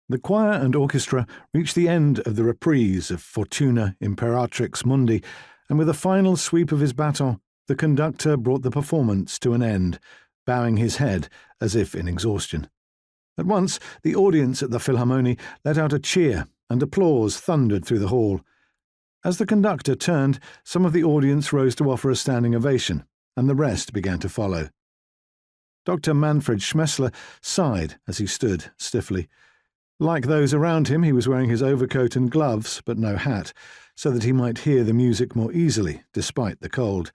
The choir and orchestra reached the end of the reprise of Fortuna Imperatrix Mundi, and with a final sweep of his baton, the conductor brought the performance to an end, bowing his head as if in exhaustion. At once, the audience at the Philharmonie let out a cheer, and applause thundered through the hall. As the conductor turned, some of the audience rose to offer a standing ovation, and the rest began to follow. Dr. Manfred Smesler sighed as he stood stiffly. Like those around him, he was wearing his overcoat and gloves, but no hat, so that he might hear the music more easily, despite the cold.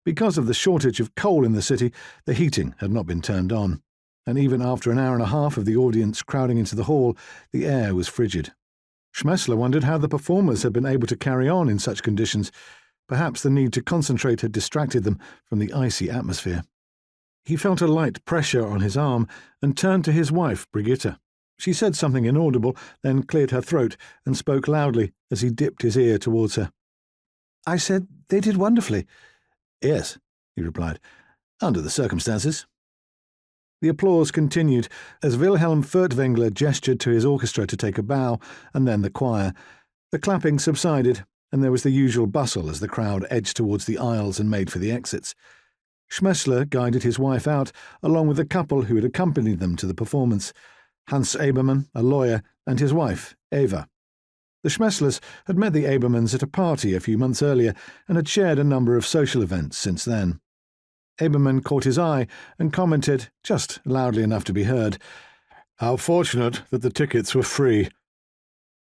Because of the shortage of coal in the city, the heating had not been turned on, and even after an hour and a half of the audience crowding into the hall, the air was frigid. Smesler wondered how the performers had been able to carry on in such conditions. Perhaps the need to concentrate had distracted them from the icy atmosphere. He felt a light pressure on his arm and turned to his wife, Brigitte. She said something inaudible, then cleared her throat and spoke loudly as he dipped his ear towards her. "I said they did wonderfully." "Yes," he replied, "under the circumstances." The applause continued as Wilhelm Furtwängler gestured to his orchestra to take a bow, and then the choir. The clapping subsided, and there was the usual bustle as the crowd edged towards the aisles and made for the exits. Smesler guided his wife out, along with the couple who had accompanied them to the performance. Hans Ebermann, a lawyer, and his wife, Eva. The Schmeslers had met the Ebermanns at a party a few months earlier and had shared a number of social events since then. Ebermann caught his eye and commented, just loudly enough to be heard, "How fortunate that the tickets were free."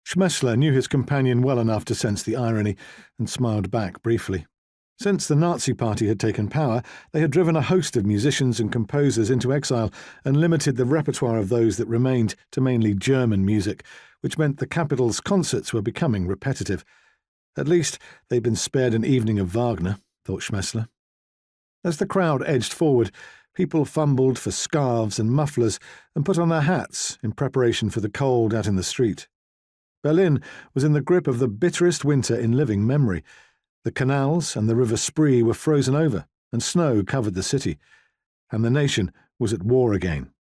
Smesler knew his companion well enough to sense the irony and smiled back briefly. Since the Nazi Party had taken power, they had driven a host of musicians and composers into exile and limited the repertoire of those that remained to mainly German music, which meant the capital's concerts were becoming repetitive. At least they'd been spared an evening of Wagner, thought Smesler. As the crowd edged forward, people fumbled for scarves and mufflers and put on their hats in preparation for the cold out in the street. Berlin was in the grip of the bitterest winter in living memory. The canals and the River Spree were frozen over, and snow covered the city, and the nation was at war again.